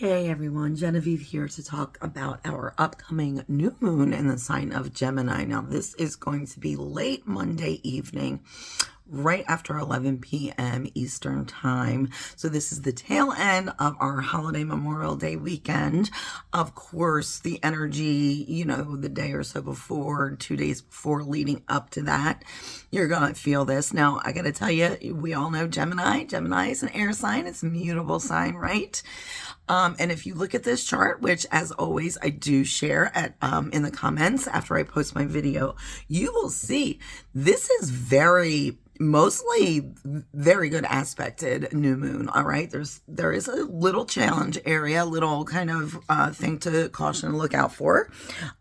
Hey everyone, Genevieve here to talk about our upcoming new moon in the sign of Gemini. Now, this is going to be late Monday evening, right after 11 p.m. Eastern Time. So this is the tail end of our holiday Memorial Day weekend. Of course, the energy, the day or so before, 2 days before leading up to that, you're going to feel this. Now, I got to tell you, we all know Gemini. Gemini is an air sign. It's a mutable sign, right? And if you look at this chart, which as always I do share at in the comments after I post my video, you will see this is mostly very good aspected new moon. All right, there is a little challenge area, little kind of thing to caution and look out for.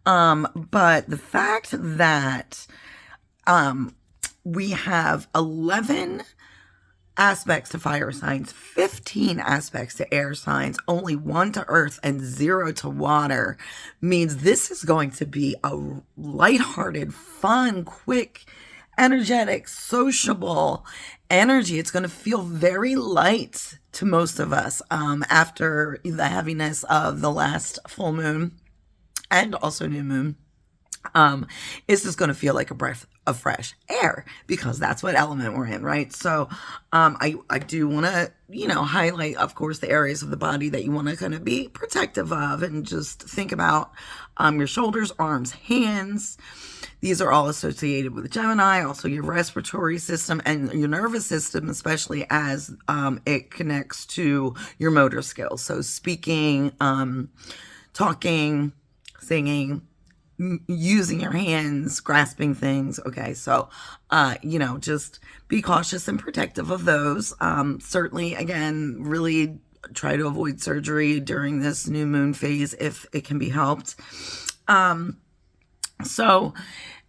But the fact that we have 11 aspects to fire signs, 15 aspects to air signs, only 1 to earth, and 0 to water means this is going to be a lighthearted, fun, quick, energetic, sociable energy. It's going to feel very light to most of us after the heaviness of the last full moon and also new moon. It's just going to feel like a breath of fresh air because that's what element we're in, right? So I do want to, highlight, of course, the areas of the body that you want to kind of be protective of and just think about your shoulders, arms, hands. These are all associated with Gemini, also your respiratory system and your nervous system, especially as it connects to your motor skills. So speaking, talking, singing, using your hands, grasping things. Okay, so, just be cautious and protective of those. Certainly, again, really try to avoid surgery during this new moon phase if it can be helped.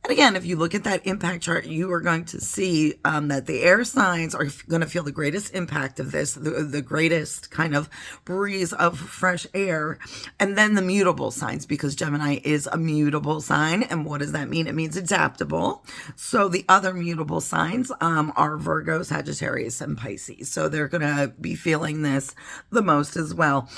And again, if you look at that impact chart, you are going to see that the air signs are going to feel the greatest impact of this, the greatest kind of breeze of fresh air, and then the mutable signs, because Gemini is a mutable sign. And what does that mean? It means adaptable. So the other mutable signs are Virgo, Sagittarius, and Pisces. So they're going to be feeling this the most as well.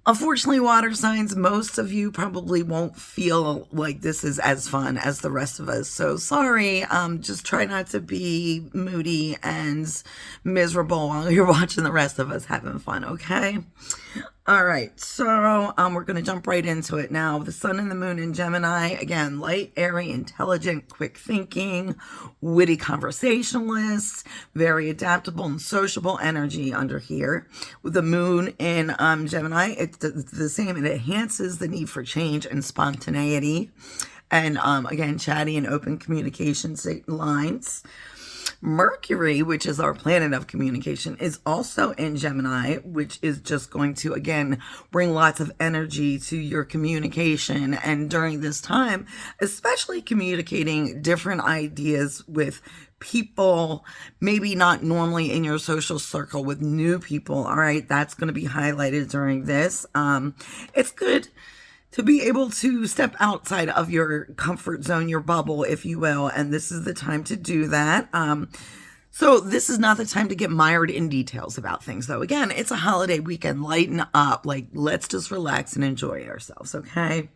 Unfortunately, water signs, most of you probably won't feel like this is as fun as the rest of us. So sorry, just try not to be moody and miserable while you're watching the rest of us having fun, okay? All right, so we're going to jump right into it now. The sun and the moon in Gemini, again, light, airy, intelligent, quick thinking, witty conversationalists, very adaptable and sociable energy under here. With the moon in Gemini, it's the same. It enhances the need for change and spontaneity. And again, chatty and open communication lines. Mercury, which is our planet of communication, is also in Gemini, which is just going to, again, bring lots of energy to your communication. And during this time, especially communicating different ideas with people, maybe not normally in your social circle, with new people. All right, that's going to be highlighted during this. It's good to be able to step outside of your comfort zone, your bubble, if you will. And this is the time to do that. So this is not the time to get mired in details about things, though. Again, it's a holiday weekend. Lighten up. Let's just relax and enjoy ourselves, okay?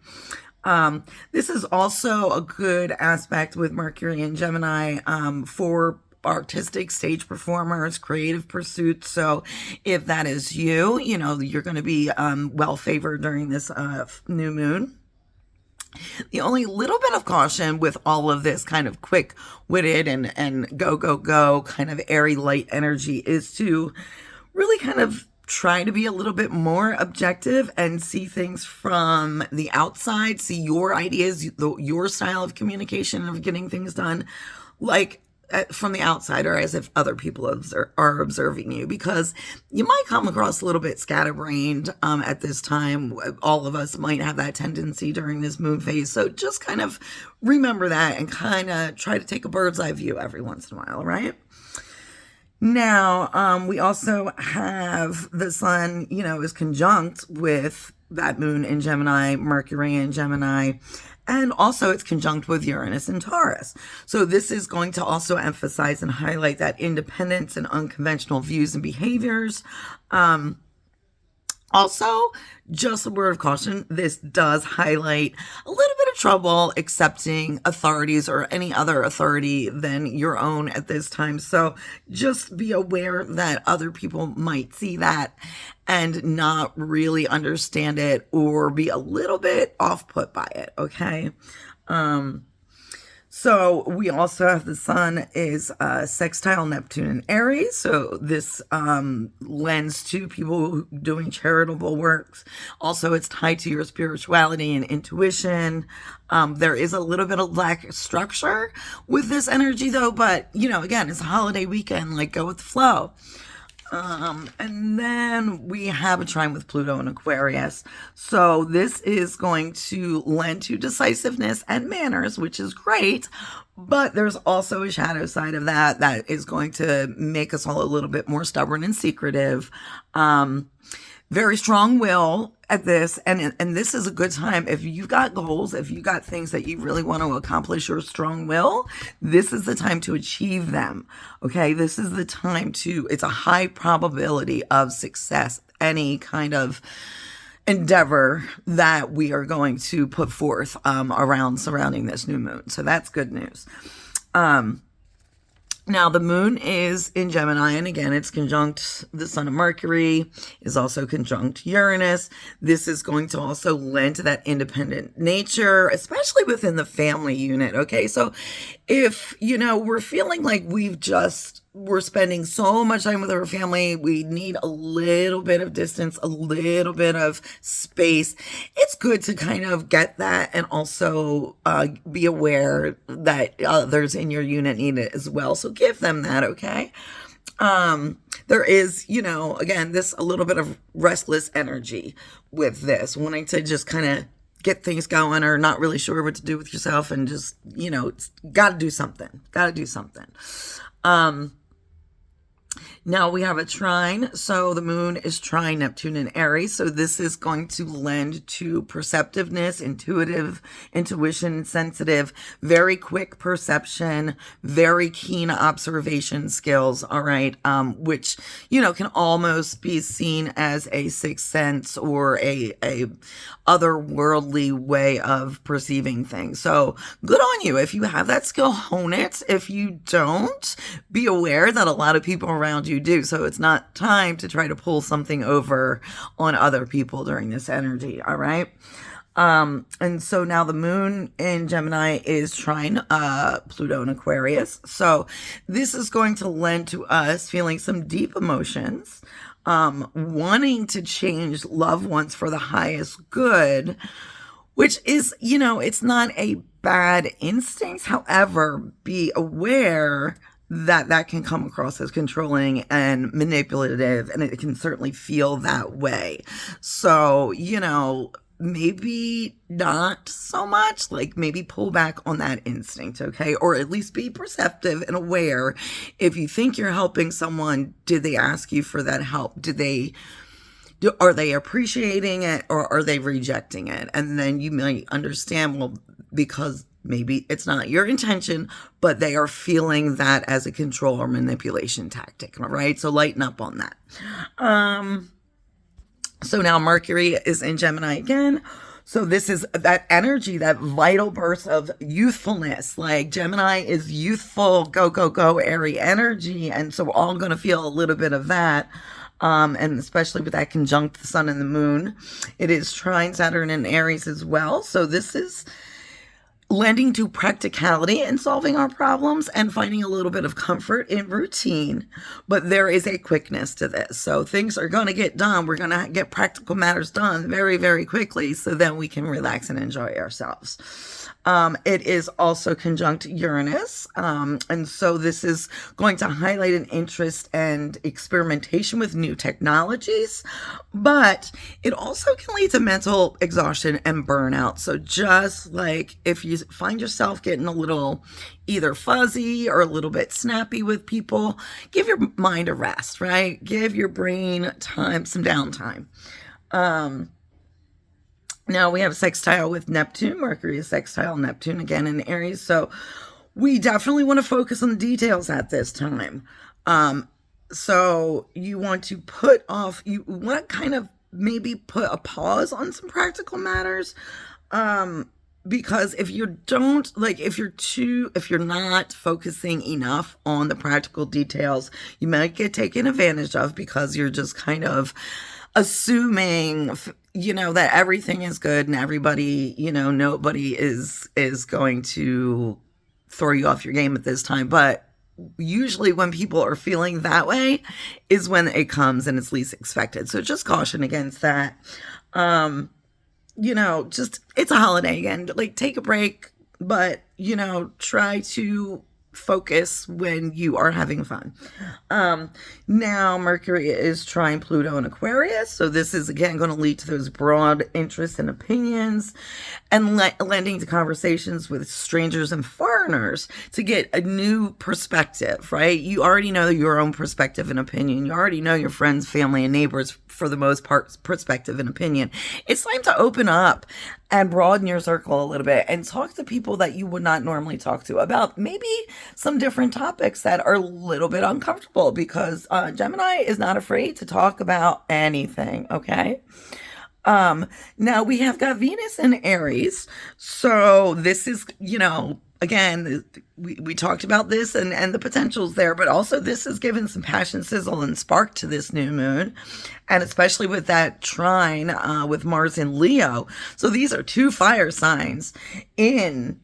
This is also a good aspect with Mercury and Gemini for artistic stage performers, creative pursuits. So if that is you, you're going to be well favored during this new moon. The only little bit of caution with all of this kind of quick-witted and go kind of airy light energy is to really kind of try to be a little bit more objective and see things from the outside, see your ideas, your style of communication, of getting things done, from the outside, or as if other people are observing you, because you might come across a little bit scatterbrained at this time. All of us might have that tendency during this moon phase. So just kind of remember that and kind of try to take a bird's eye view every once in a while, right? Now, we also have the sun, is conjunct with that moon in Gemini, Mercury in Gemini, and also it's conjunct with Uranus and Taurus. So this is going to also emphasize and highlight that independence and unconventional views and behaviors. Also, just a word of caution, this does highlight a little bit of trouble accepting authorities or any other authority than your own at this time. So just be aware that other people might see that and not really understand it or be a little bit off put by it, okay? So we also have the sun is sextile Neptune and Aries. So this lends to people doing charitable works. Also, it's tied to your spirituality and intuition. There is a little bit of lack of structure with this energy though, but again, it's a holiday weekend, like go with the flow. And then we have a trine with Pluto and Aquarius. So this is going to lend to decisiveness and manners, which is great. But there's also a shadow side of that is going to make us all a little bit more stubborn and secretive. Very strong will at this, and this is a good time if you've got goals, if you got things that you really want to accomplish, your strong will, this is the time to achieve them. Okay, this is the time it's a high probability of success, any kind of endeavor that we are going to put forth surrounding this new moon. So that's good news. Now, the moon is in Gemini, and again, it's conjunct the sun and Mercury, is also conjunct Uranus. This is going to also lend to that independent nature, especially within the family unit, okay? So if, we're feeling like we're spending so much time with our family, we need a little bit of distance, a little bit of space. It's good to kind of get that and also be aware that others in your unit need it as well. So give them that, okay? There is, again, a little bit of restless energy with this, wanting to just kind of get things going or not really sure what to do with yourself and just, got to do something. Now we have a trine. So the moon is trine Neptune and Aries. So this is going to lend to perceptiveness, intuition, sensitive, very quick perception, very keen observation skills. All right. Which, can almost be seen as a sixth sense or a otherworldly way of perceiving things. So good on you. If you have that skill, hone it. If you don't, be aware that a lot of people around you do. So it's not time to try to pull something over on other people during this energy. All right. And so now the moon in Gemini is trine Pluto and Aquarius. So this is going to lend to us feeling some deep emotions, wanting to change loved ones for the highest good, which is, it's not a bad instinct. However, be aware that can come across as controlling and manipulative, and it can certainly feel that way. So, maybe not so much, like maybe pull back on that instinct, okay? Or at least be perceptive and aware. If you think you're helping someone, did they ask you for that help? Are they appreciating it or are they rejecting it? And then you might understand, well, because maybe it's not your intention, but they are feeling that as a control or manipulation tactic, right? So lighten up on that. So now Mercury is in Gemini again. So this is that energy, that vital burst of youthfulness. Like Gemini is youthful, go, go, go, airy energy. And so we're all going to feel a little bit of that. And especially with that conjunct the sun and the moon. It is trine Saturn and Aries as well. So this is lending to practicality in solving our problems and finding a little bit of comfort in routine. But there is a quickness to this. So things are going to get done. We're going to get practical matters done very, very quickly so then we can relax and enjoy ourselves. It is also conjunct Uranus. And so this is going to highlight an interest and experimentation with new technologies, but it also can lead to mental exhaustion and burnout. So just like if you find yourself getting a little either fuzzy or a little bit snappy with people, give your mind a rest, right? Give your brain some downtime. Now we have a sextile with Neptune. Mercury is sextile Neptune again in Aries. So we definitely want to focus on the details at this time. So you want to you want to kind of maybe put a pause on some practical matters. Because if you don't, like, if you're not focusing enough on the practical details, you might get taken advantage of because you're just kind of assuming, that everything is good and everybody, nobody is going to throw you off your game at this time. But usually when people are feeling that way is when it comes and it's least expected. So just caution against that. Just, it's a holiday again. Like, take a break, but, try to focus when you are having fun. Now Mercury is trine Pluto in Aquarius. So this is again going to lead to those broad interests and opinions and lending to conversations with strangers and foreigners to get a new perspective, right? You already know your own perspective and opinion. You already know your friends, family, and neighbors, for the most part, perspective and opinion. It's time to open up and broaden your circle a little bit and talk to people that you would not normally talk to about maybe some different topics that are a little bit uncomfortable, because Gemini is not afraid to talk about anything, okay? Now we have got Venus in Aries. So this is, again, we talked about this and the potentials there, but also this is giving some passion, sizzle, and spark to this new moon. And especially with that trine with Mars in Leo. So these are two fire signs in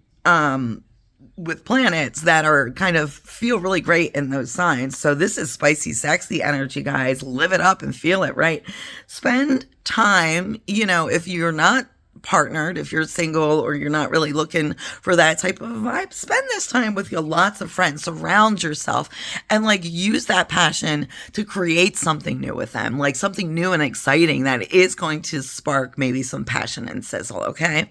with planets that are kind of feel really great in those signs. So this is spicy, sexy energy, guys. Live it up and feel it, right? Spend time, if you're not partnered, if you're single or you're not really looking for that type of vibe, spend this time with your lots of friends. Surround yourself and use that passion to create something new with them, like something new and exciting that is going to spark maybe some passion and sizzle, okay?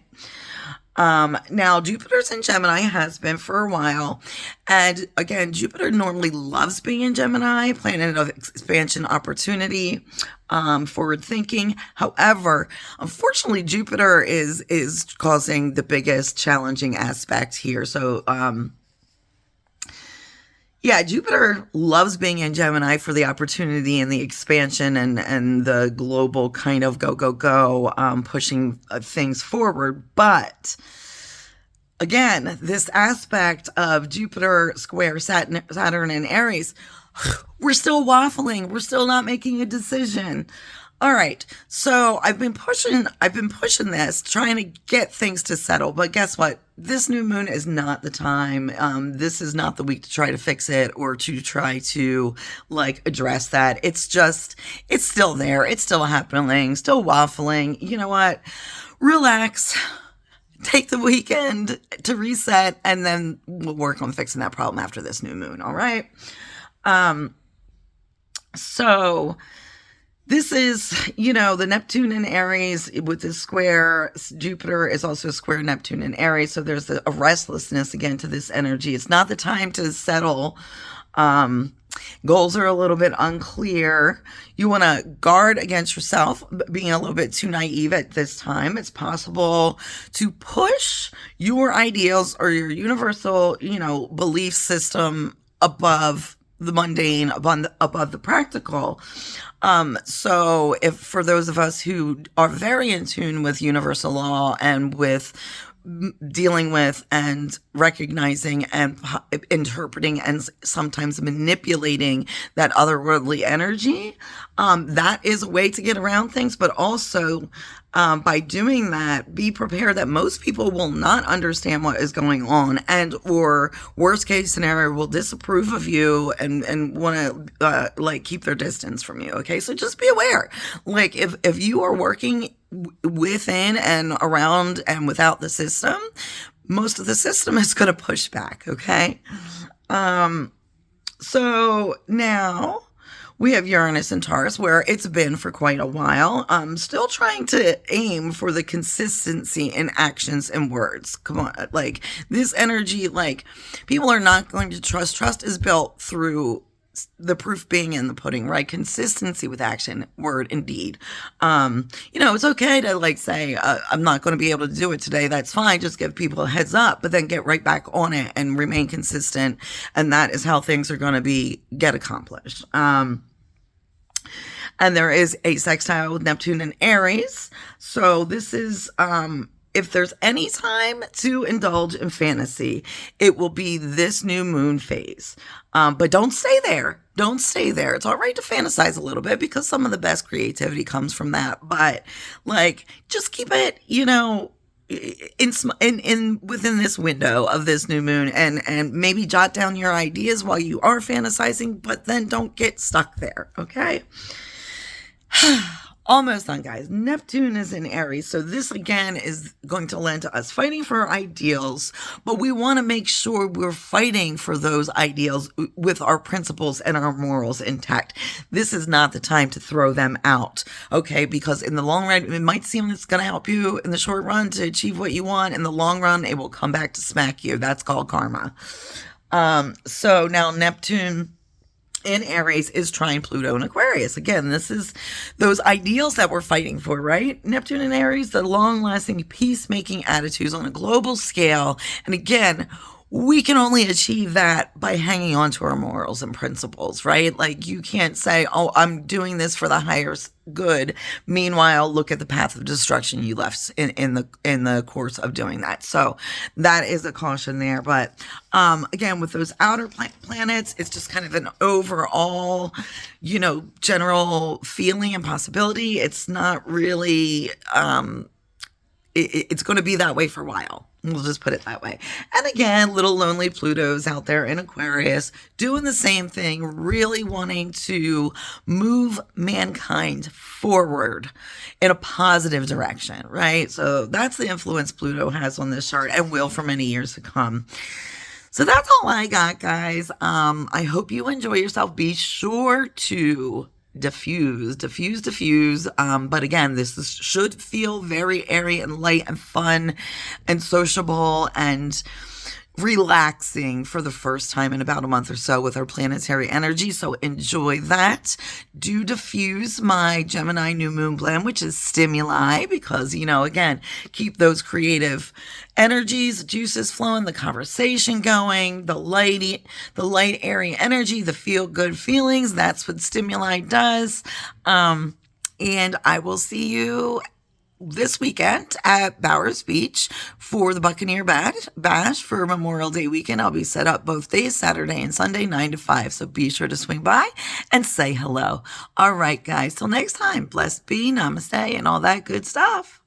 Now Jupiter's in Gemini, has been for a while. And again, Jupiter normally loves being in Gemini, planet of expansion, opportunity, forward thinking. However, unfortunately, Jupiter is causing the biggest challenging aspect here. So, Jupiter loves being in Gemini for the opportunity and the expansion and the global kind of go, pushing things forward. But again, this aspect of Jupiter square Saturn in Aries, we're still waffling. We're still not making a decision. All right. So I've been pushing this, trying to get things to settle. But guess what? This new moon is not the time. This is not the week to try to fix it or to try to address that. It's still there. It's still happening, still waffling. You know what? Relax. Take the weekend to reset, and then we'll work on fixing that problem after this new moon. All right. So this is, the Neptune in Aries with this square. Jupiter is also square Neptune in Aries. So there's a restlessness again to this energy. It's not the time to settle. Goals are a little bit unclear. You want to guard against yourself being a little bit too naive at this time. It's possible to push your ideals or your universal, belief system above the mundane, above the practical. So if for those of us who are very in tune with universal law and with dealing with and recognizing and interpreting and sometimes manipulating that otherworldly energy, that is a way to get around things. But also, by doing that, be prepared that most people will not understand what is going on, and or worst case scenario will disapprove of you and want to keep their distance from you. Okay, so just be aware. If you are working within and around and without the system, most of the system is going to push back. Okay. So now we have Uranus and Taurus, where it's been for quite a while. Still trying to aim for the consistency in actions and words. Come on. This energy, people are not going to trust. Trust is built through the proof being in the pudding, right? Consistency with action, word, and deed. It's okay to say, I'm not going to be able to do it today. That's fine. Just give people a heads up, but then get right back on it and remain consistent. And that is how things are going to get accomplished. And there is a sextile with Neptune and Aries. So this is, if there's any time to indulge in fantasy, it will be this new moon phase. But don't stay there. Don't stay there. It's all right to fantasize a little bit because some of the best creativity comes from that. But like, just keep it, in within this window of this new moon, and maybe jot down your ideas while you are fantasizing, but then don't get stuck there. Okay. Almost done, guys. Neptune is in Aries. So this again is going to lend to us fighting for our ideals, but we want to make sure we're fighting for those ideals with our principles and our morals intact. This is not the time to throw them out. Okay. Because in the long run, it might seem it's going to help you in the short run to achieve what you want. In the long run, it will come back to smack you. That's called karma. So now Neptune in Aries is trine Pluto in Aquarius. Again, this is those ideals that we're fighting for, right? Neptune in Aries, the long-lasting peacemaking attitudes on a global scale. And again, we can only achieve that by hanging on to our morals and principles, right? Like you can't say, oh, I'm doing this for the higher good. Meanwhile, look at the path of destruction you left in the course of doing that. So that is a caution there. But again, with those outer planets, it's just kind of an overall, general feeling and possibility. It's not really, it's going to be that way for a while. We'll just put it that way. And again, little lonely Pluto's out there in Aquarius doing the same thing, really wanting to move mankind forward in a positive direction, right? So that's the influence Pluto has on this chart and will for many years to come. So that's all I got, guys. I hope you enjoy yourself. Be sure to diffuse. But again, should feel very airy and light and fun and sociable and relaxing for the first time in about a month or so with our planetary energy. So enjoy that. Do diffuse my Gemini new moon blend, which is Stimulii, because, again, keep those creative energies, juices flowing, the conversation going, the light, airy energy, the feel good feelings. That's what Stimulii does. And I will see you this weekend at Bowers Beach for the Buccaneer Bash for Memorial Day weekend. I'll be set up both days, Saturday and Sunday, 9 to 5. So be sure to swing by and say hello. All right, guys. Till next time, blessed be, namaste, and all that good stuff.